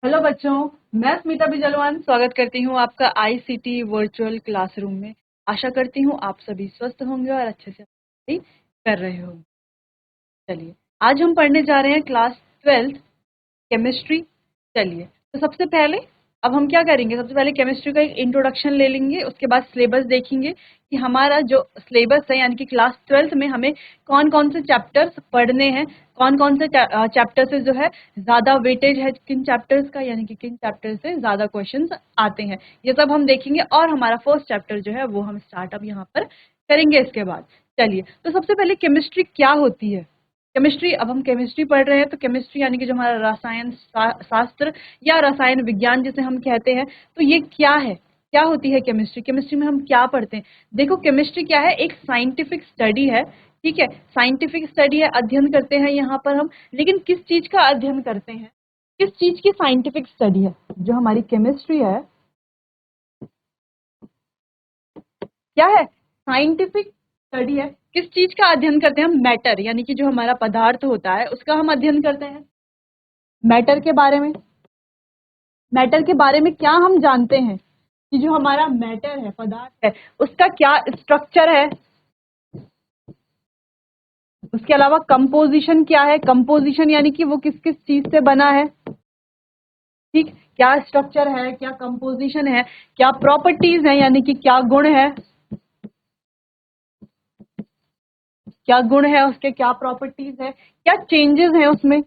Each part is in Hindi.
हेलो बच्चों, मैं स्मिता बिजलवान स्वागत करती हूँ आपका आईसीटी वर्चुअल क्लासरूम में। आशा करती हूँ आप सभी स्वस्थ होंगे और अच्छे से पढ़ाई कर रहे होंगे। चलिए, आज हम पढ़ने जा रहे हैं क्लास 12 केमिस्ट्री। चलिए, तो सबसे पहले अब हम क्या करेंगे, सबसे पहले केमिस्ट्री का एक इंट्रोडक्शन ले लेंगे, उसके बाद सिलेबस देखेंगे कि हमारा जो सिलेबस है यानी कि क्लास 12 में हमें कौन कौन से चैप्टर्स पढ़ने हैं, कौन कौन से चैप्टर से जो है ज़्यादा वेटेज है किन चैप्टर्स का, यानी कि किन चैप्टर से ज़्यादा क्वेश्चंस आते हैं, ये सब हम देखेंगे। और हमारा फर्स्ट चैप्टर जो है वो हम स्टार्ट अब यहाँ पर करेंगे इसके बाद। चलिए, तो सबसे पहले केमिस्ट्री क्या होती है। केमिस्ट्री, अब हम केमिस्ट्री पढ़ रहे हैं तो केमिस्ट्री यानी कि जो हमारा रसायन शास्त्र या रसायन विज्ञान जिसे हम कहते हैं, तो ये क्या है, क्या होती है केमिस्ट्री। केमिस्ट्री में हम क्या पढ़ते हैं। देखो, केमिस्ट्री क्या है, एक साइंटिफिक स्टडी है। ठीक है, साइंटिफिक स्टडी है, अध्ययन करते हैं यहाँ पर हम। लेकिन किस चीज का अध्ययन करते हैं, किस चीज की साइंटिफिक स्टडी है। जो हमारी केमिस्ट्री है क्या है, साइंटिफिक स्टडी है। किस चीज का अध्ययन करते हैं हम, मैटर यानी कि जो हमारा पदार्थ होता है उसका हम अध्ययन करते हैं। मैटर के बारे में, मैटर के बारे में क्या हम जानते हैं कि जो हमारा मैटर है, पदार्थ है, उसका क्या स्ट्रक्चर है। उसके अलावा कंपोजिशन क्या है, कंपोजिशन यानी कि वो किस किस चीज से बना है। ठीक, क्या स्ट्रक्चर है, क्या कंपोजिशन है, क्या प्रॉपर्टीज है यानी कि क्या गुण है, क्या गुण है उसके, क्या प्रॉपर्टीज है, क्या चेंजेस है उसमें।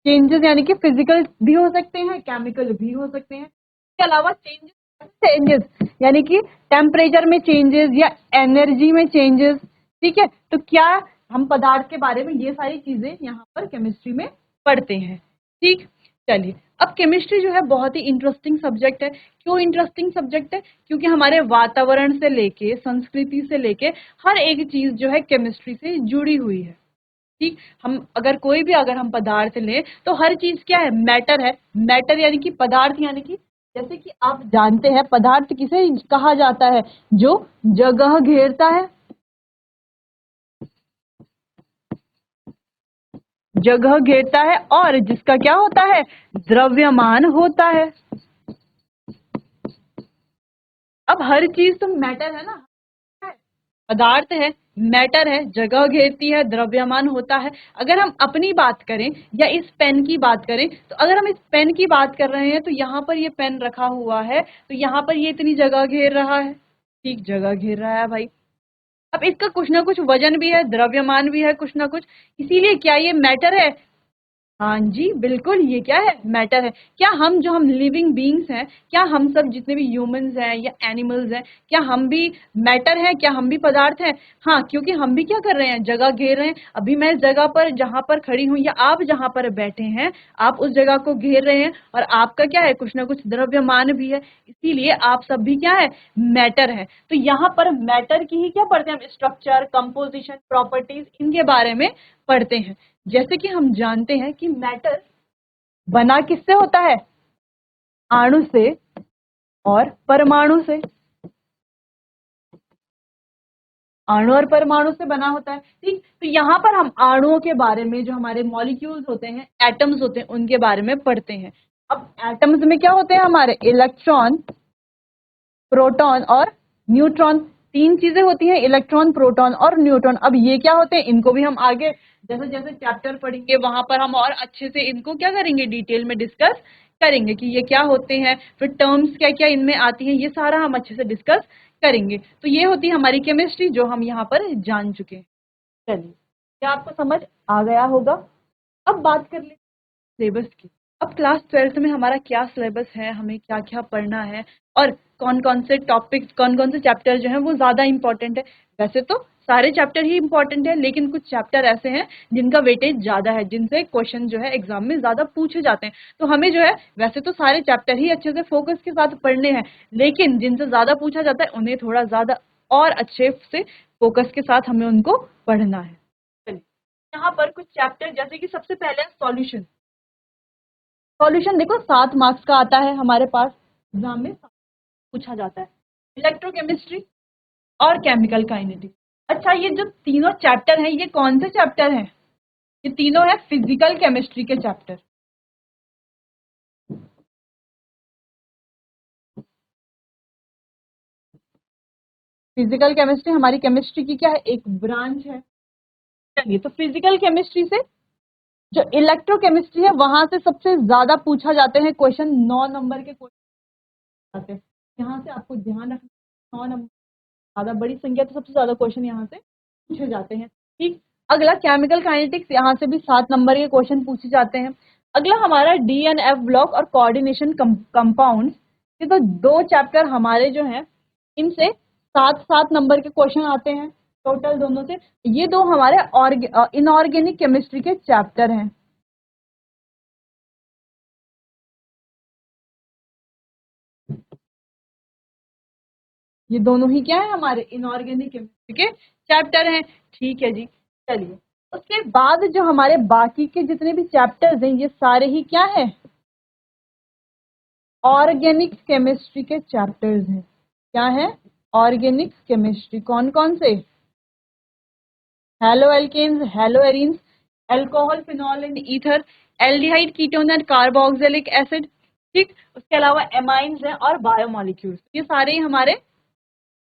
चेंजेस यानी कि फिजिकल भी हो सकते हैं, केमिकल भी हो सकते हैं। इसके अलावा चेंजेस, चेंजेस यानी कि टेम्परेचर में चेंजेस या एनर्जी में चेंजेस। ठीक है, तो क्या हम पदार्थ के बारे में ये सारी चीजें यहाँ पर केमिस्ट्री में पढ़ते हैं। ठीक, चलिए, अब केमिस्ट्री जो है बहुत ही इंटरेस्टिंग सब्जेक्ट है। क्यों इंटरेस्टिंग सब्जेक्ट है, क्योंकि हमारे वातावरण से लेके संस्कृति से लेके हर एक चीज जो है केमिस्ट्री से जुड़ी हुई है। ठीक, हम अगर कोई भी अगर हम पदार्थ लें तो हर चीज क्या है, मैटर है। मैटर यानी कि पदार्थ, यानी कि जैसे कि आप जानते हैं पदार्थ किसे कहा जाता है, जो जगह घेरता है, जगह घेरता है और जिसका क्या होता है, द्रव्यमान होता है। अब हर चीज तो मैटर है ना, पदार्थ है, मैटर है, जगह घेरती है, द्रव्यमान होता है। अगर हम अपनी बात करें या इस पेन की बात करें, तो अगर हम इस पेन की बात कर रहे हैं तो यहाँ पर ये पेन रखा हुआ है, तो यहाँ पर ये इतनी जगह घेर रहा है। ठीक, जगह घेर रहा है भाई। अब इसका कुछ ना कुछ वजन भी है, द्रव्यमान भी है, कुछ ना कुछ। इसीलिए क्या ये मैटर है। हाँ जी, बिल्कुल, ये क्या है, मैटर है। क्या हम, जो हम लिविंग बीइंग्स हैं, क्या हम सब जितने भी ह्यूमंस हैं या एनिमल्स हैं, क्या हम भी मैटर हैं, क्या हम भी पदार्थ हैं। हाँ, क्योंकि हम भी क्या कर रहे हैं, जगह घेर रहे हैं। अभी मैं इस जगह पर जहां पर खड़ी हूँ या आप जहां पर बैठे हैं, आप उस जगह को घेर रहे हैं और आपका क्या है, कुछ ना कुछ द्रव्यमान भी है। इसीलिए आप सब भी क्या है, मैटर है। तो यहाँ पर मैटर की ही क्या पढ़ते हैं हम, स्ट्रक्चर, कंपोजिशन, प्रॉपर्टीज, इनके बारे में पढ़ते हैं। जैसे कि हम जानते हैं कि मैटर बना किससे होता है, अणु से और परमाणु से। अणु और परमाणु से बना होता है। ठीक, तो यहाँ पर हम अणुओं के बारे में, जो हमारे मॉलिक्यूल्स होते हैं, एटम्स होते हैं, उनके बारे में पढ़ते हैं। अब एटम्स में क्या होते हैं हमारे, इलेक्ट्रॉन, प्रोटॉन और न्यूट्रॉन। तीन चीजें होती हैं, इलेक्ट्रॉन, प्रोटॉन और न्यूट्रॉन। अब ये क्या होते हैं, इनको भी हम आगे जैसे जैसे चैप्टर पढ़ेंगे वहां पर हम और अच्छे से इनको क्या करेंगे, डिटेल में डिस्कस करेंगे कि ये क्या होते हैं, फिर टर्म्स क्या क्या इनमें आती हैं, ये सारा हम अच्छे से डिस्कस करेंगे। तो ये होती है हमारी केमिस्ट्री, जो हम यहाँ पर जान चुके हैं। चलिए, क्या आपको समझ आ गया होगा। अब बात कर ले सिलेबस की। अब क्लास 12th में हमारा क्या सिलेबस है, हमें क्या क्या पढ़ना है और कौन कौन से टॉपिक्स, कौन कौन से चैप्टर जो हैं वो ज़्यादा इंपॉर्टेंट है। वैसे तो सारे चैप्टर ही इंपॉर्टेंट है, लेकिन कुछ चैप्टर ऐसे हैं जिनका वेटेज ज़्यादा है, जिनसे क्वेश्चन जो है एग्जाम में ज़्यादा पूछे जाते हैं। तो हमें जो है, वैसे तो सारे चैप्टर ही अच्छे से फोकस के साथ पढ़ने हैं, लेकिन जिनसे ज़्यादा पूछा जाता है उन्हें थोड़ा ज़्यादा और अच्छे से फोकस के साथ हमें उनको पढ़ना है। चलिए, यहाँ पर कुछ चैप्टर, जैसे कि सबसे पहले सॉल्यूशन। सॉल्यूशन देखो 7 मार्क्स का आता है हमारे पास, एग्जाम में पूछा जाता है। इलेक्ट्रोकेमिस्ट्री और केमिकल काइनेटिक्स। अच्छा, ये जो तीनों चैप्टर हैं, ये कौन से चैप्टर हैं, ये तीनों है फिजिकल केमिस्ट्री के चैप्टर। फिजिकल केमिस्ट्री हमारी केमिस्ट्री की क्या है, एक ब्रांच है। चलिए, तो फिजिकल केमिस्ट्री से जो इलेक्ट्रोकेमिस्ट्री है वहां से सबसे ज्यादा पूछा जाते हैं क्वेश्चन, 9 नंबर के क्वेश्चन आते हैं। यहाँ से आपको ध्यान रखना, 9 नंबर ज्यादा बड़ी संख्या, तो सबसे ज्यादा क्वेश्चन यहाँ से पूछे जाते हैं। ठीक, अगला केमिकल काइनेटिक्स, यहाँ से भी 7 नंबर के क्वेश्चन पूछे जाते हैं। अगला हमारा डीएनएफ ब्लॉक और कोऑर्डिनेशन कंपाउंड, ये तो 2 चैप्टर हमारे जो हैं इनसे 7-7 नंबर के क्वेश्चन आते हैं टोटल दोनों से। ये दो हमारे इनऑर्गेनिक केमिस्ट्री के चैप्टर हैं। ये दोनों ही क्या है, हमारे इनऑर्गेनिक केमिस्ट्री के चैप्टर हैं। ठीक है जी, चलिए उसके बाद जो हमारे बाकी के जितने भी चैप्टर्स हैं ये सारे ही क्या है, ऑर्गेनिक केमिस्ट्री के चैप्टर्स हैं। क्या है, ऑर्गेनिक केमिस्ट्री। कौन कौन से, haloalkanes, haloarenes, alcohol, phenol and ether, aldehyde, ketone and carboxylic acid. ठीक, उसके अलावा एमाइंस हैं और बायोमोलिक्यूल्स, ये सारे ही हमारे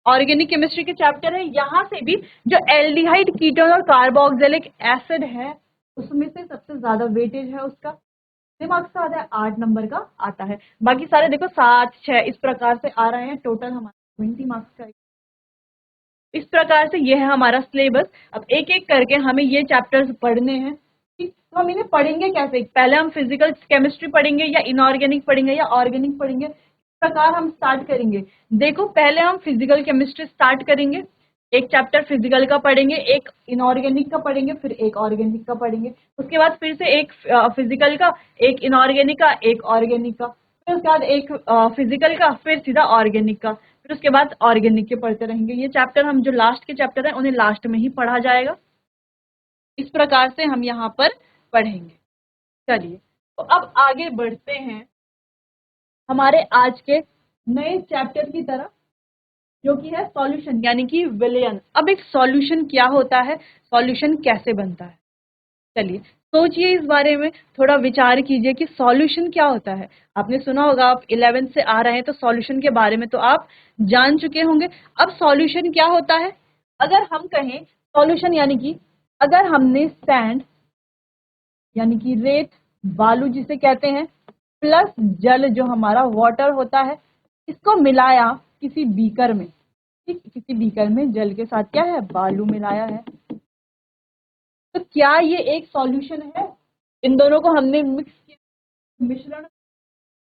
ऑर्गेनिक केमिस्ट्री के चैप्टर है। यहाँ से भी जो एल्डिहाइड, कीटोन और कार्बोक्सिलिक एसिड है उसमें से सबसे ज्यादा वेटेज है उसका, कितने मार्क्स का आता है, 8 नंबर का आता है। बाकी सारे देखो 7-6 इस प्रकार से आ रहे हैं, टोटल हमारा 20 मार्क्स का। इस प्रकार से ये है हमारा सिलेबस। अब एक एक करके हमें ये चैप्टर्स पढ़ने हैं। ठीक, तो हम इन्हें पढ़ेंगे कैसे, पहले हम फिजिकल केमिस्ट्री पढ़ेंगे या इनऑर्गेनिक पढ़ेंगे या ऑर्गेनिक पढ़ेंगे, इस प्रकार हम स्टार्ट करेंगे। देखो, पहले हम फिजिकल केमिस्ट्री स्टार्ट करेंगे, एक चैप्टर फिजिकल का पढ़ेंगे, एक इनऑर्गेनिक का पढ़ेंगे, फिर एक ऑर्गेनिक का पढ़ेंगे। उसके बाद फिर से एक फिजिकल का, एक इनऑर्गेनिक का, एक ऑर्गेनिक का, फिर उसके बाद एक फिजिकल का, फिर सीधा ऑर्गेनिक का, फिर उसके बाद ऑर्गेनिक के पढ़ते रहेंगे। ये चैप्टर हम जो लास्ट के चैप्टर हैं उन्हें लास्ट में ही पढ़ा जाएगा। इस प्रकार से हम यहाँ पर पढ़ेंगे। चलिए, तो अब आगे बढ़ते हैं हमारे आज के नए चैप्टर की तरफ, जो कि है सॉल्यूशन यानी कि विलयन। अब एक सॉल्यूशन क्या होता है, सॉल्यूशन कैसे बनता है, चलिए सोचिए इस बारे में, थोड़ा विचार कीजिए कि सॉल्यूशन क्या होता है। आपने सुना होगा, आप 11th से आ रहे हैं तो सॉल्यूशन के बारे में तो आप जान चुके होंगे। अब सॉल्यूशन क्या होता है, अगर हम कहें सॉल्यूशन यानी कि अगर हमने सैंड यानी कि रेत, बालू जिसे कहते हैं, प्लस जल जो हमारा वाटर होता है, इसको मिलाया किसी बीकर में। ठीक, किसी बीकर में जल के साथ क्या है, बालू मिलाया है, तो क्या ये एक सॉल्यूशन है। इन दोनों को हमने मिक्स किया, मिश्रण,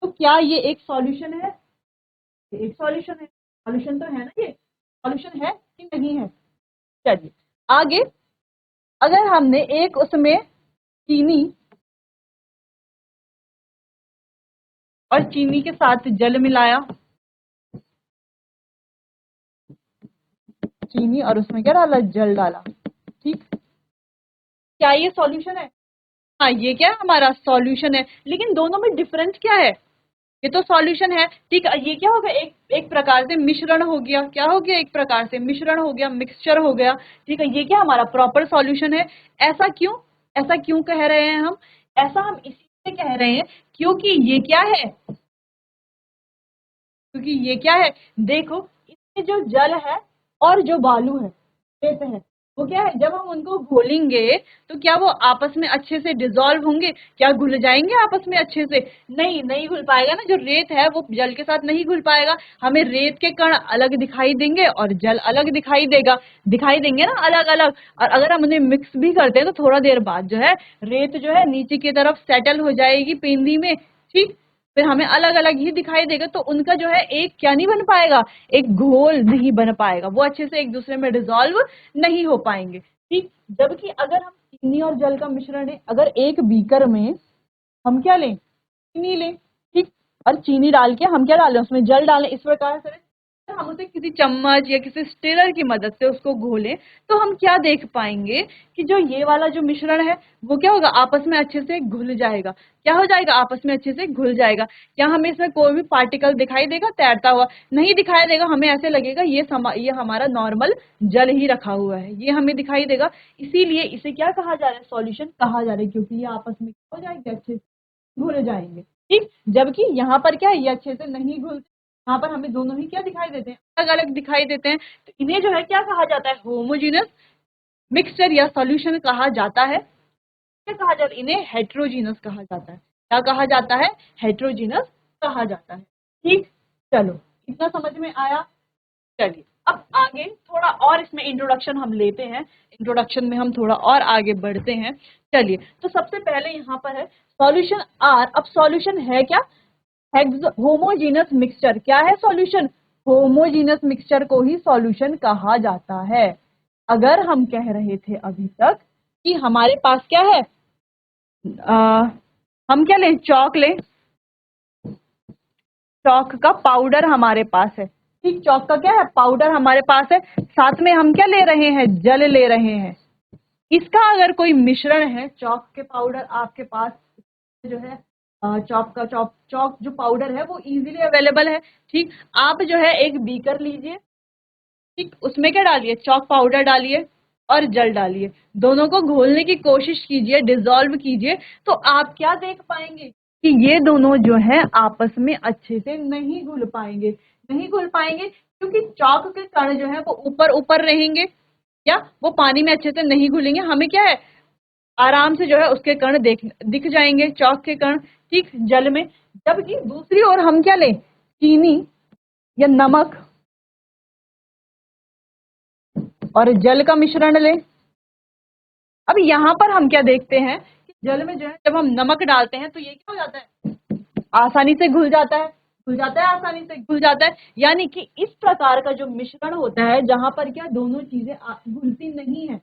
तो क्या ये एक सॉल्यूशन है, ये एक सॉल्यूशन है, सॉल्यूशन तो है ना, ये सॉल्यूशन है कि नहीं है। चलिए आगे, अगर हमने एक उसमें चीनी और चीनी के साथ जल मिलाया, चीनी और उसमें क्या डाला, जल डाला, ठीक, क्या ये सॉल्यूशन है, हाँ ये क्या है, हमारा सॉल्यूशन है। लेकिन दोनों में डिफरेंस क्या है, ये तो सॉल्यूशन है, ठीक है, ये क्या होगा, एक एक प्रकार से मिश्रण हो गया, क्या हो गया, एक प्रकार से मिश्रण हो गया, मिक्सचर हो गया। ठीक है, ये क्या हमारा प्रॉपर सॉल्यूशन है। ऐसा क्यों, ऐसा क्यों कह रहे हैं हम, ऐसा हम इसीलिए कह रहे हैं क्योंकि ये क्या है, क्योंकि ये क्या है, देखो इसमें जो जल है और जो बालू है, रेत है, वो क्या है, जब हम उनको घोलेंगे तो क्या वो आपस में अच्छे से डिसॉल्व होंगे, क्या घुल जाएंगे आपस में अच्छे से, नहीं, नहीं घुल पाएगा ना। जो रेत है वो जल के साथ नहीं घुल पाएगा, हमें रेत के कण अलग दिखाई देंगे और जल अलग दिखाई देगा, दिखाई देंगे ना अलग अलग। और अगर हम उन्हें मिक्स भी करते हैं तो थोड़ा देर बाद जो है रेत जो है नीचे की तरफ सेटल हो जाएगी पेंदी में, ठीक, फिर हमें अलग अलग ही दिखाई देगा, तो उनका जो है एक क्या नहीं बन पाएगा, एक घोल नहीं बन पाएगा, वो अच्छे से एक दूसरे में डिसॉल्व नहीं हो पाएंगे। ठीक, जबकि अगर हम चीनी और जल का मिश्रण है, अगर एक बीकर में हम क्या लें, चीनी लें, ठीक, और चीनी डाल के हम क्या डालें, उसमें जल डालें, इस प्रकार से हम उसे किसी चम्मच या किसी स्टिरर की मदद से उसको घोलें, तो हम क्या देख पाएंगे कि जो ये वाला जो मिश्रण है वो क्या होगा, आपस में अच्छे से घुल जाएगा, क्या हो जाएगा, आपस में अच्छे से घुल जाएगा। क्या हमें इसमें कोई भी पार्टिकल दिखाई देगा तैरता हुआ, नहीं दिखाई देगा, हमें ऐसे लगेगा ये हमारा नॉर्मल जल ही रखा हुआ है, ये हमें दिखाई देगा। इसीलिए इसे क्या कहा जा रहा है, सॉल्यूशन कहा जा रहा है, क्योंकि ये आपस में क्या हो जाएंगे, अच्छे से घुल जाएंगे। ठीक, जबकि यहाँ पर क्या है, ये अच्छे से नहीं घुलते, यहाँ पर हमें दोनों ही क्या दिखाई देते हैं, अलग अलग दिखाई देते हैं। तो इन्हें जो है क्या कहा जाता है, होमोजीनस मिक्सचर या सॉल्यूशन कहा जाता है। क्या कहा जाता है, इन्हें हेट्रोजीनस कहा जाता है। क्या कहा जाता है, हेट्रोजीनस कहा जाता है। ठीक, चलो इतना समझ में आया। चलिए अब आगे थोड़ा और इसमें इंट्रोडक्शन हम लेते हैं, इंट्रोडक्शन में हम थोड़ा और आगे बढ़ते हैं। चलिए, तो सबसे पहले यहाँ पर है सॉल्यूशन आर। अब सॉल्यूशन है क्या, होमोजीनस मिक्सचर। क्या है सॉल्यूशन, होमोजीनस मिक्सचर को ही सॉल्यूशन कहा जाता है। अगर हम कह रहे थे अभी तक कि हमारे पास क्या है, हम क्या लें, चौक लें, चौक का पाउडर हमारे पास है। ठीक, चौक का क्या है, पाउडर हमारे पास है। साथ में हम क्या ले रहे हैं, जल ले रहे हैं। इसका अगर कोई मिश्रण है, चौक के पाउडर आपके पास जो है, चौक जो पाउडर है वो इजीली अवेलेबल है। ठीक, आप जो है एक बीकर लीजिए, ठीक, उसमें क्या डालिए, चौक पाउडर डालिए और जल डालिए, दोनों को घोलने की कोशिश कीजिए, डिसॉल्व कीजिए। तो आप क्या देख पाएंगे कि ये दोनों जो है आपस में अच्छे से नहीं घुल पाएंगे। नहीं घुल पाएंगे क्योंकि चौक के कण जो है वो ऊपर ऊपर रहेंगे, या वो पानी में अच्छे से नहीं घुलेंगे। हमें क्या है, आराम से जो है उसके कण दिख जाएंगे, चौक के कण, ठीक, जल में। जबकि दूसरी ओर हम क्या लें, चीनी या नमक और जल का मिश्रण लें। अब यहाँ पर हम क्या देखते हैं कि जल में जो है जब हम नमक डालते हैं तो ये क्या हो जाता है, आसानी से घुल जाता है, घुल जाता है, आसानी से घुल जाता है। यानी कि इस प्रकार का जो मिश्रण होता है जहां पर क्या दोनों चीजें घुलती नहीं है,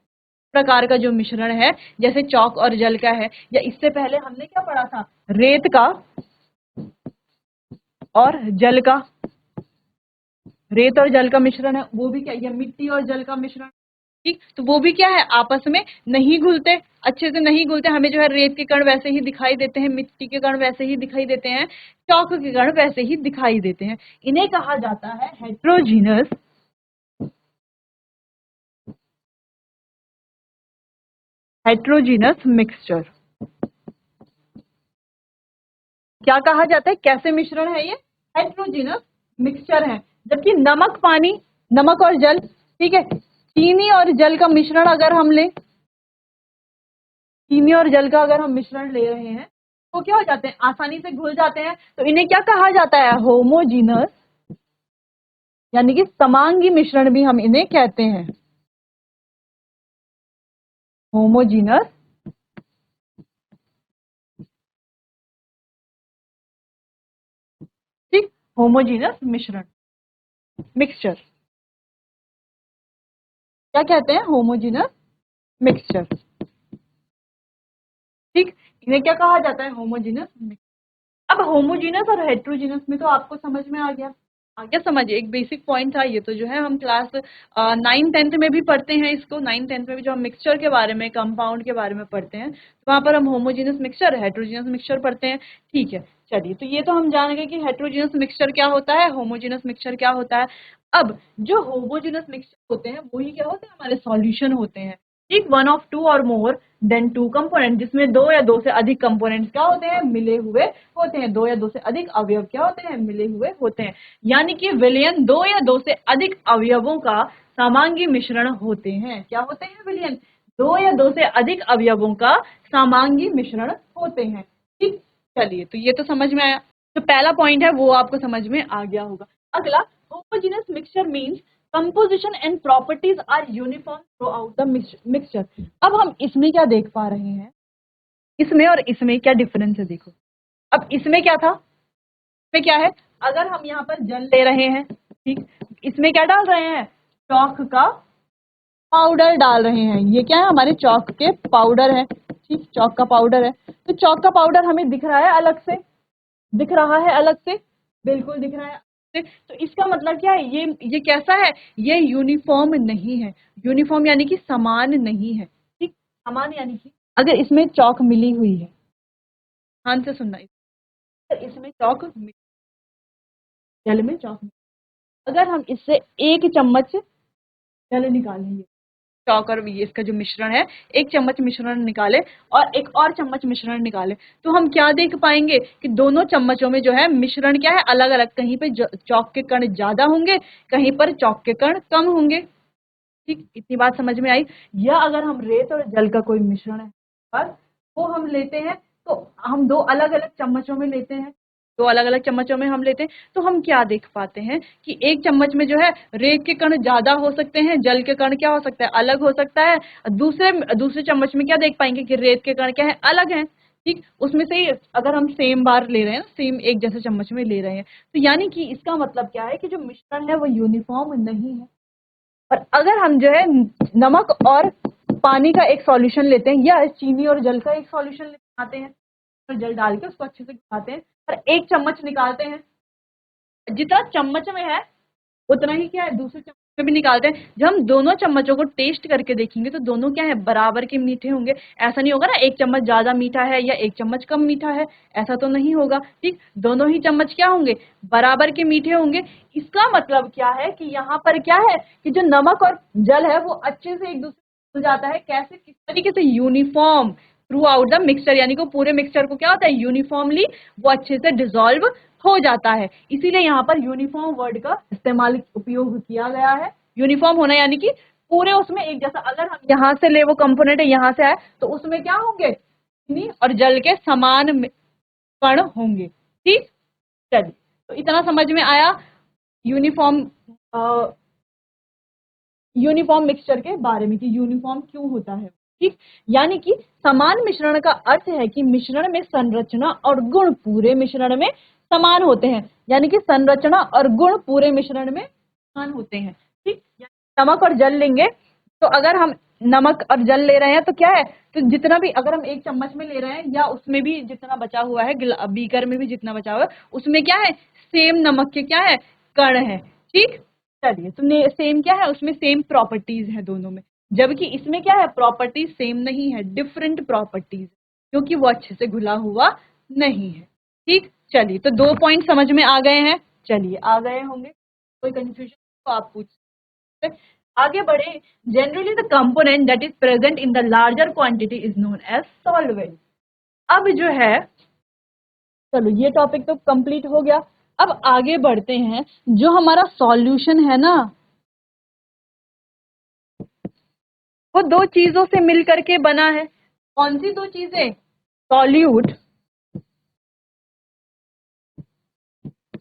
प्रकार का जो मिश्रण है, जैसे चौक और जल का है, या इससे पहले हमने क्या पढ़ा था, रेत का और जल का, रेत और जल का मिश्रण है, वो भी क्या, या मिट्टी और जल का मिश्रण। ठीक, तो वो भी क्या है, आपस में नहीं घुलते, अच्छे से नहीं घुलते। हमें जो है रेत के कण वैसे ही दिखाई देते हैं, मिट्टी के कण वैसे ही दिखाई देते हैं, चौक के कण वैसे ही दिखाई देते हैं। इन्हें कहा जाता है हेट्रोजीनस, हेट्रोजीनस मिक्सचर। क्या कहा जाता है, कैसे मिश्रण है ये, हेट्रोजीनस मिक्सचर है। जबकि नमक पानी, नमक और जल, ठीक है, चीनी और जल का मिश्रण अगर हम लें, चीनी और जल का अगर हम मिश्रण ले रहे हैं तो क्या हो जाते हैं, आसानी से घुल जाते हैं। तो इन्हें क्या कहा जाता है, होमोजीनस, यानी कि समांगी मिश्रण भी हम इन्हें कहते हैं, होमोजीनस ठीक, होमोजीनस मिश्रण, मिक्सचर क्या कहते हैं, होमोजीनस मिक्सचर। ठीक, इन्हें क्या कहा जाता है, होमोजीनस मिक्सचर। अब होमोजीनस और हेट्रोजीनस में तो आपको समझ में आ गया, आगे समझिए, एक बेसिक पॉइंट था ये तो, जो है हम क्लास 9th-10th में भी पढ़ते हैं इसको। 9th-10th में भी जो हम मिक्सचर के बारे में, कंपाउंड के बारे में पढ़ते हैं, तो वहां पर हम होमोजीनस मिक्सचर, हेट्रोजीनस मिक्सचर पढ़ते हैं। ठीक है, चलिए, तो ये तो हम जान गए कि हेट्रोजीनस मिक्सचर क्या होता है, होमोजीनस मिक्सचर क्या होता है। अब जो होमोजीनस मिक्सचर होते हैं वही क्या होते हैं, हमारे सॉल्यूशन होते हैं। ठीक, वन ऑफ टू और मोर देन टू कंपोनेंट, जिसमें दो या दो से अधिक कंपोनेंट्स क्या होते हैं, मिले हुए होते हैं। दो या दो से अधिक अवयव क्या होते हैं, मिले हुए होते हैं। यानी कि विलयन दो या दो से अधिक अवयवों का समांगी मिश्रण होते हैं। क्या होते हैं विलयन, दो या दो से अधिक अवयवों का समांगी मिश्रण होते हैं। ठीक, चलिए, तो ये तो समझ में आया। तो पहला पॉइंट है वो आपको समझ में आ गया होगा। अगला, homogeneous mixture means composition and properties are uniform throughout the mixture. अब हम इसमें क्या देख पा रहे हैं, इसमें और इसमें क्या डिफरेंस है, देखो। अब इसमें क्या था, इसमें क्या है, अगर हम यहाँ पर जल ले रहे हैं, ठीक, इसमें क्या डाल रहे हैं, चौक का पाउडर डाल रहे हैं। ये क्या है, हमारे चौक के पाउडर है, ठीक, चौक का पाउडर है। तो चौक का पाउडर हमें दिख रहा है अलग से, दिख रहा है अलग से, बिल्कुल दिख रहा है अलग से। तो इसका मतलब क्या है, ये कैसा है, ये यूनिफॉर्म नहीं है। यूनिफॉर्म यानी कि समान नहीं है। ठीक, समान यानी कि अगर इसमें चौक मिली हुई है, ध्यान से सुनना, इसमें चौक, जल में चौक, अगर हम इससे एक चम्मच जल निकालेंगे, चौक और ये इसका जो मिश्रण है, एक चम्मच मिश्रण निकाले और एक और चम्मच मिश्रण निकाले, तो हम क्या देख पाएंगे कि दोनों चम्मचों में जो है मिश्रण क्या है, अलग अलग, कहीं पे चौक के कण ज्यादा होंगे, कहीं पर चौक के कण कम होंगे। ठीक, इतनी बात समझ में आई। या अगर हम रेत और जल का कोई मिश्रण है बस वो हम लेते हैं, तो हम दो अलग अलग चम्मचों में लेते हैं, दो अलग अलग चम्मचों में हम लेते हैं, तो हम क्या देख पाते हैं कि एक चम्मच में जो है रेत के कण ज्यादा हो सकते हैं, जल के कण क्या हो सकता है, अलग हो सकता है। दूसरे दूसरे चम्मच में क्या देख पाएंगे कि रेत के कण क्या है, अलग है। ठीक, उसमें से ही अगर हम सेम बार ले रहे हैं, सेम एक जैसे चम्मच में ले रहे हैं, तो यानी कि इसका मतलब क्या है कि जो मिश्रण है वो यूनिफॉर्म नहीं है। और अगर हम जो है नमक और पानी का एक सॉल्यूशन लेते हैं या चीनी और जल का एक सॉल्यूशन आते हैं, तो जल डाल के उसको अच्छे से घुमाते हैं और एक चम्मच निकालते हैं, जितना चम्मच में है उतना ही क्या है दूसरे चम्मच में भी निकालते हैं। जब हम दोनों चम्मचों को टेस्ट करके देखेंगे तो दोनों क्या है, बराबर के मीठे होंगे। ऐसा नहीं होगा ना एक चम्मच ज्यादा मीठा है या एक चम्मच कम मीठा है, ऐसा तो नहीं होगा। ठीक, दोनों ही चम्मच क्या होंगे, बराबर के मीठे होंगे। इसका मतलब क्या है कि यहाँ पर क्या है कि जो नमक और जल है वो अच्छे से एक दूसरे से मिल जाता है। कैसे, किस तरीके से, uniform throughout the mixture, यानी कि पूरे मिक्सचर को क्या होता है, यूनिफॉर्मली वो अच्छे से डिसॉल्व हो जाता है। इसीलिए यहाँ पर यूनिफॉर्म वर्ड का इस्तेमाल, उपयोग किया गया है। यूनिफॉर्म होना यानी कि पूरे उसमें एक जैसा। अगर हम यहाँ से ले वो कंपोनेंट है यहाँ से आए, तो उसमें क्या होंगे, चीनी और जल के समान कण होंगे। ठीक, चलिए, तो इतना समझ में आया यूनिफॉर्म यूनिफॉर्म मिक्सचर के बारे में कि यूनिफॉर्म क्यों होता है। ठीक, यानी कि समान मिश्रण का अर्थ है कि मिश्रण में संरचना और गुण पूरे मिश्रण में समान होते हैं, यानी कि संरचना और गुण पूरे मिश्रण में समान होते हैं। ठीक, नमक और जल लेंगे, तो अगर हम नमक और जल ले रहे हैं तो क्या है, तो जितना भी, अगर हम एक चम्मच में ले रहे हैं या उसमें भी जितना बचा हुआ है, बीकर में भी जितना बचा हुआ है, उसमें क्या है, सेम नमक के क्या है, कण है। ठीक, चलिए, तो सेम क्या है, उसमें सेम प्रॉपर्टीज है दोनों में, जबकि इसमें क्या है, प्रॉपर्टीज सेम नहीं है, डिफरेंट प्रॉपर्टीज, क्योंकि वो अच्छे से घुला हुआ नहीं है। ठीक, चलिए, तो 2 पॉइंट समझ में आ गए हैं। चलिए, आ गए होंगे, कोई कंफ्यूजन तो आप पूछ सकते हैं। आगे बढ़े। Generally the component that is present in the larger quantity is known as solvent. अब जो है, चलो ये टॉपिक तो कंप्लीट हो गया। अब आगे बढ़ते हैं। जो हमारा सॉल्यूशन है ना, वो दो चीजों से मिलकर के बना है। कौन सी दो चीजें, सॉल्यूट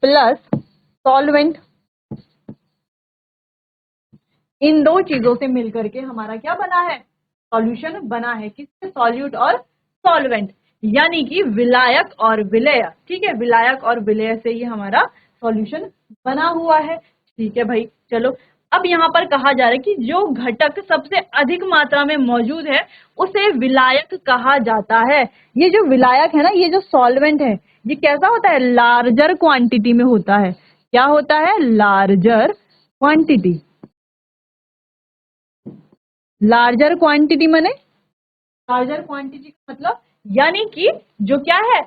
प्लस सॉल्वेंट। इन दो चीजों से मिलकर के हमारा क्या बना है, सॉल्यूशन बना है। किससे, सॉल्यूट और सॉल्वेंट, यानी कि विलायक और विलेय। ठीक है, विलायक और विलेय से ये हमारा सॉल्यूशन बना हुआ है। ठीक है भाई, चलो। अब यहाँ पर कहा जा रहा है कि जो घटक सबसे अधिक मात्रा में मौजूद है उसे विलायक कहा जाता है। ये जो विलायक है ना, ये जो सॉल्वेंट है, ये कैसा होता है, लार्जर क्वांटिटी में होता है। क्या होता है, लार्जर क्वांटिटी। लार्जर क्वांटिटी माने, लार्जर क्वांटिटी का मतलब यानी कि जो क्या है,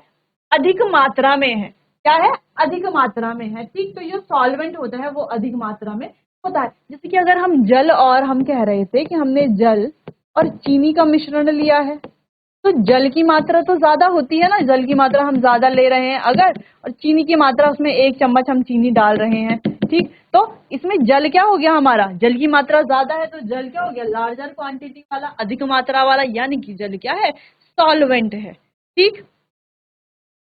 अधिक मात्रा में है। क्या है, अधिक मात्रा में है। ठीक, तो जो सॉल्वेंट होता है वो अधिक मात्रा में होता है। जैसे कि अगर हम जल, और हम कह रहे थे कि हमने जल और चीनी का मिश्रण लिया है, तो जल की मात्रा तो ज्यादा होती है ना, जल की मात्रा हम ज्यादा ले रहे हैं अगर, और चीनी की मात्रा, उसमें एक चम्मच हम चीनी डाल रहे हैं। ठीक, तो इसमें जल क्या हो गया, हमारा जल की मात्रा ज्यादा है, तो जल क्या हो गया, लार्जर क्वांटिटी वाला, अधिक मात्रा वाला, यानी कि जल क्या है, सॉल्वेंट है। ठीक,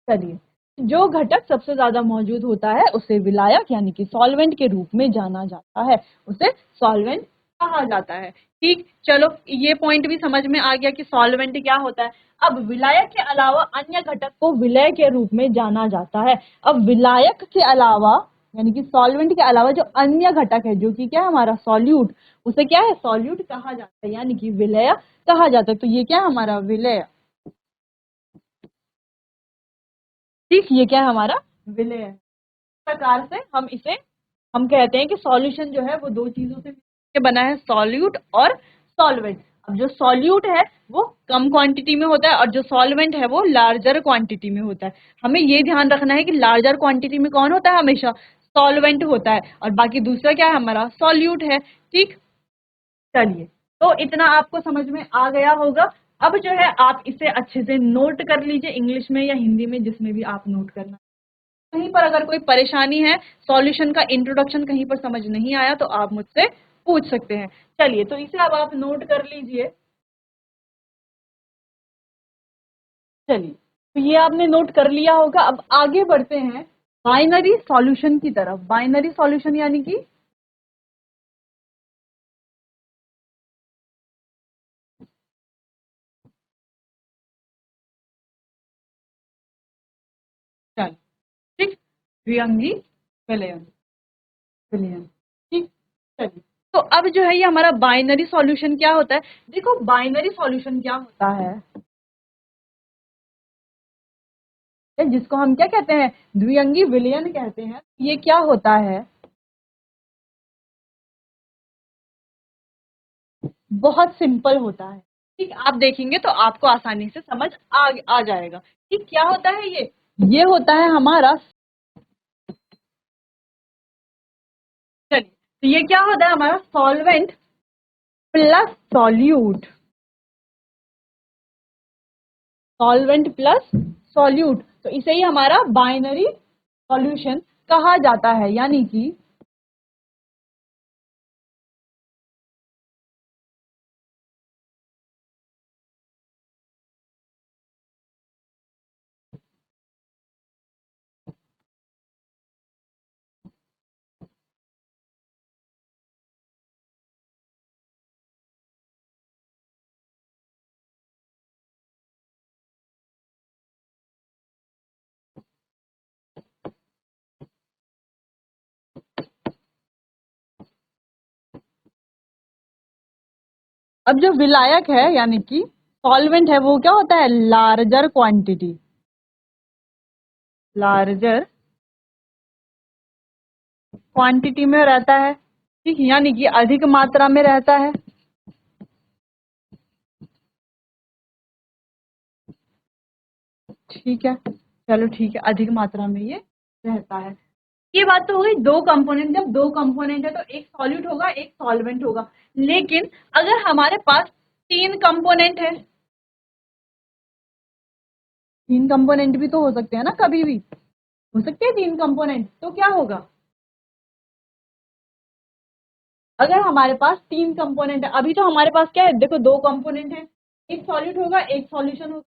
चलिए, जो घटक सबसे ज्यादा मौजूद होता है उसे विलायक यानी कि सॉल्वेंट के रूप में जाना जाता है, उसे सॉल्वेंट कहा जाता है। ठीक, चलो, ये पॉइंट भी समझ में आ गया कि सॉल्वेंट क्या होता है। अब विलायक के अलावा अन्य घटक को विलय के रूप में जाना जाता है। अब विलायक के अलावा यानी कि सॉल्वेंट के अलावा जो अन्य घटक है, जो कि क्या है, हमारा सॉल्यूट, उसे क्या है, सॉल्यूट कहा जाता है, यानी कि विलय कहा जाता है। तो ये क्या है, हमारा विलय। ठीक, ये क्या है, हमारा विलय है। इस प्रकार से हम कहते हैं कि सॉल्यूशन जो है वो दो चीजों से मिलकर बना है, सॉल्यूट और सॉल्वेंट। अब जो सॉल्यूट है वो कम क्वांटिटी में होता है और जो सॉल्वेंट है वो लार्जर क्वांटिटी में होता है। हमें ये ध्यान रखना है कि लार्जर क्वांटिटी में कौन होता है, हमेशा सॉल्वेंट होता है, और बाकी दूसरा क्या है, हमारा सॉल्यूट है। ठीक, चलिए, तो इतना आपको समझ में आ गया होगा। अब जो है आप इसे अच्छे से नोट कर लीजिए, इंग्लिश में या हिंदी में जिसमें भी आप नोट करना। कहीं पर अगर कोई परेशानी है, सॉल्यूशन का इंट्रोडक्शन कहीं पर समझ नहीं आया तो आप मुझसे पूछ सकते हैं। चलिए, तो इसे अब आप नोट कर लीजिए। चलिए, तो ये आपने नोट कर लिया होगा। अब आगे बढ़ते हैं बाइनरी सॉल्यूशन की तरफ। बाइनरी सॉल्यूशन यानी कि चल ठीक, द्विअंगी विलयन, विलयन, ठीक। चलिए, तो अब जो है ये हमारा बाइनरी सॉल्यूशन क्या होता है। देखो, बाइनरी सॉल्यूशन क्या होता है, जिसको हम क्या कहते हैं, द्विअंगी विलयन कहते हैं। ये क्या होता है, बहुत सिंपल होता है। ठीक, आप देखेंगे तो आपको आसानी से समझ आ जाएगा। ठीक, क्या होता है ये होता है हमारा, चलिए, तो ये क्या होता है हमारा solvent plus solute, solvent plus solute, तो इसे ही हमारा बाइनरी सॉल्यूशन कहा जाता है। यानी कि अब जो विलायक है यानी कि सॉल्वेंट है, वो क्या होता है, लार्जर क्वांटिटी, लार्जर क्वांटिटी में रहता है। ठीक, यानी कि अधिक मात्रा में रहता है। ठीक है, चलो ठीक है, अधिक मात्रा में ये रहता है। ये बात तो हो गई दो कंपोनेंट। जब दो कंपोनेंट है तो एक सॉल्यूट होगा, एक सॉल्वेंट होगा। लेकिन अगर हमारे पास तीन कंपोनेंट है, तीन कंपोनेंट भी तो हो सकते हैं ना, कभी भी हो सकते हैं तीन कंपोनेंट, तो क्या होगा, अगर हमारे पास तीन कंपोनेंट है, अभी तो हमारे पास क्या है, देखो दो कंपोनेंट है, एक सॉल्यूट होगा एक सॉल्यूशन होगा।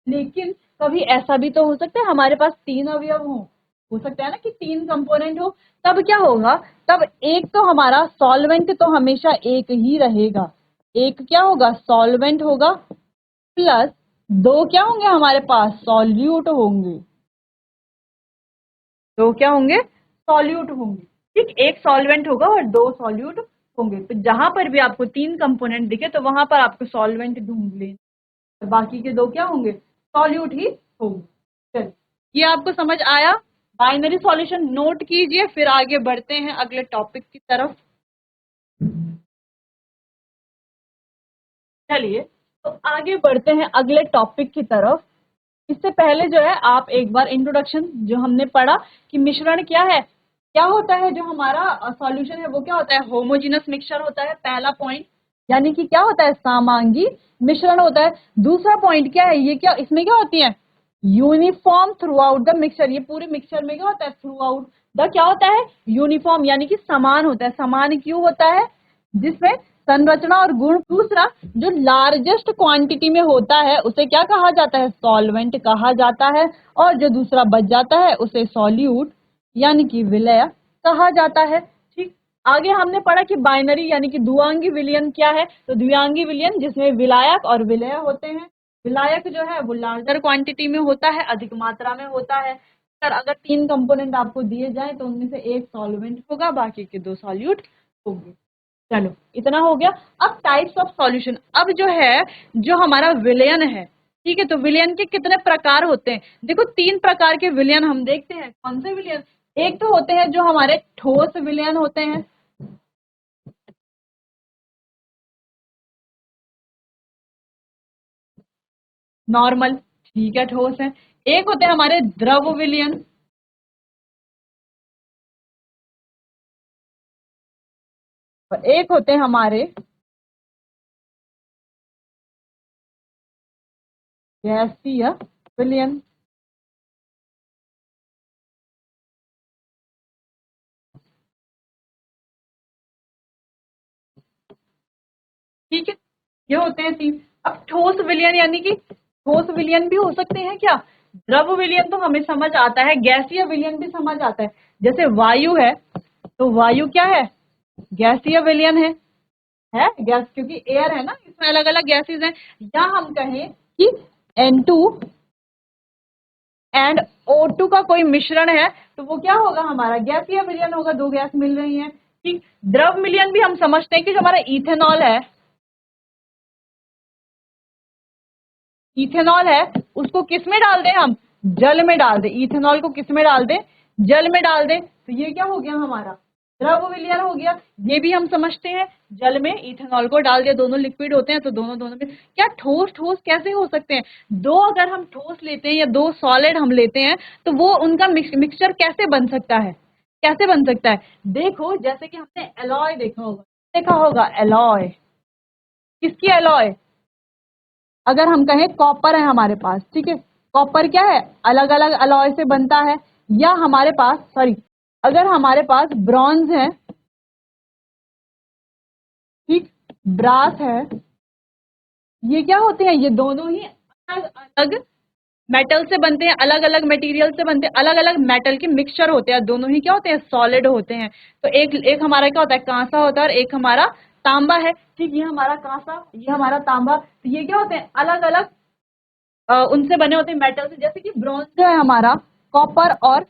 लेकिन कभी ऐसा भी तो हो सकता है हमारे पास तीन अवयव हो सकता है ना कि तीन कंपोनेंट हो। तब क्या होगा, तब एक तो हमारा सॉल्वेंट तो हमेशा एक ही रहेगा, एक क्या होगा, सॉल्वेंट होगा, प्लस दो क्या होंगे हमारे पास, सॉल्यूट होंगे, दो क्या होंगे, सॉल्यूट होंगे। ठीक, एक सॉल्वेंट होगा और दो सॉल्यूट होंगे। तो जहां पर भी आपको तीन कंपोनेंट दिखे तो वहां पर आपको सॉल्वेंट ढूंढ लें, और बाकी के दो क्या होंगे, सॉल्यूट ही होंगे। चलिए, ये आपको समझ आया। बाइनरी सॉल्यूशन नोट कीजिए, फिर आगे बढ़ते हैं अगले टॉपिक की तरफ। चलिए, तो आगे बढ़ते हैं अगले टॉपिक की तरफ। इससे पहले जो है आप एक बार इंट्रोडक्शन जो हमने पढ़ा कि मिश्रण क्या है, क्या होता है, जो हमारा सॉल्यूशन है वो क्या होता है, होमोजेनस मिक्सचर होता है, पहला पॉइंट। यानी कि क्या होता है, समांगी मिश्रण होता है। दूसरा पॉइंट क्या है, ये क्या, इसमें क्या होती है, uniform throughout the mixture. ये पूरे मिक्सचर में क्या होता है, थ्रू आउट द क्या होता है, यूनिफॉर्म, यानी कि समान होता है। समान क्यों होता है, जिसमें संरचना और गुण। दूसरा, जो लार्जेस्ट क्वांटिटी में होता है उसे क्या कहा जाता है, सॉल्वेंट कहा जाता है। और जो दूसरा बच जाता है उसे सॉल्यूट यानी कि विलय कहा जाता है। ठीक, आगे हमने पढ़ा कि बाइनरी यानी कि द्विअंगी विलयन क्या है। तो द्विअंगी विलयन जिसमें विलायक और विलय होते हैं। विलायक जो है वो लार्जर क्वांटिटी में होता है, अधिक मात्रा में होता है। अगर तीन कंपोनेंट आपको दिए जाए तो उनमें से एक सॉल्वेंट होगा, बाकी के दो सॉल्यूट होंगे। चलो, इतना हो गया। अब टाइप्स ऑफ सॉल्यूशन, अब जो है, जो हमारा विलयन है, ठीक है, तो विलयन के कितने प्रकार होते हैं। देखो, तीन प्रकार के विलयन हम देखते हैं। कौन से विलयन, एक तो होते हैं जो हमारे ठोस विलयन होते हैं, नॉर्मल, ठीक है, ठोस है। एक होते हैं हमारे द्रव विलयन, और एक होते हैं हमारे गैसीय विलयन। ठीक है, ये होते हैं तीन। अब ठोस विलयन यानी कि ठोस विलयन भी हो सकते हैं क्या? द्रव विलयन तो हमें समझ आता है, गैसीय विलयन भी समझ आता है। जैसे वायु है, तो वायु क्या है? गैसीय विलयन है गैस, क्योंकि एयर है ना, इसमें अलग अलग गैसेज हैं। या हम कहें कि N2 एंड O2 का कोई मिश्रण है, तो वो क्या होगा? हमारा गैसीय विलयन होगा, दो गैस मिल रही हैं। ठीक, द्रव विलयन भी हम समझते हैं कि जो हमारा इथेनॉल है, इथेनॉल है, उसको किस में डाल दें हम? जल में डाल दें। इथेनॉल को किस में डाल दें? जल में डाल दें, तो ये क्या हो गया हमारा? द्रव विलयन हो गया। ये भी हम समझते हैं, जल में इथेनॉल को डाल दिया, दोनों लिक्विड होते हैं, तो दोनों दोनों में क्या ठोस ठोस कैसे हो सकते हैं? दो अगर हम ठोस लेते हैं या दो सॉलिड हम लेते हैं, तो वो उनका मिक्सचर कैसे बन सकता है? कैसे बन सकता है? देखो, जैसे कि हमने एलॉय देखा होगा एलॉय। किसकी एलॉय? अगर हम कहें कॉपर है हमारे पास, ठीक है, कॉपर क्या है? अलग अलग अलॉय से बनता है। या हमारे पास, सॉरी, अगर हमारे पास ब्रॉन्ज है, ठीक, ब्रास है, ये क्या होते हैं? ये दोनों ही अलग अलग मेटल से बनते हैं, अलग अलग मटेरियल से बनते हैं, अलग अलग मेटल के मिक्सचर होते हैं, दोनों ही क्या होते हैं? सॉलिड होते हैं। तो एक एक हमारा क्या होता है? कांसा होता है, और एक हमारा तांबा है। ठीक, ये हमारा कांसा, ये हमारा तांबा, तो ये क्या होते हैं? अलग अलग उनसे बने होते हैं मेटल से। जैसे कि ब्रॉन्ज जो है हमारा, कॉपर और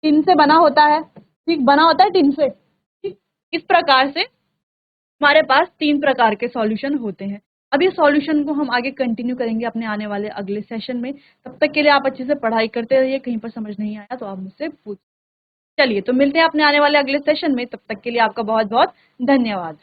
टिन से बना होता है। ठीक, बना होता है टिन से। ठीक, इस प्रकार से हमारे पास तीन प्रकार के सॉल्यूशन होते हैं। अब ये सॉल्यूशन को हम आगे कंटिन्यू करेंगे अपने आने वाले अगले सेशन में। तब तक के लिए आप अच्छे से पढ़ाई करते रहिए, कहीं पर समझ नहीं आया तो आप मुझसे पूछ। चलिए, तो मिलते हैं अपने आने वाले अगले सेशन में, तब तक के लिए आपका बहुत बहुत धन्यवाद।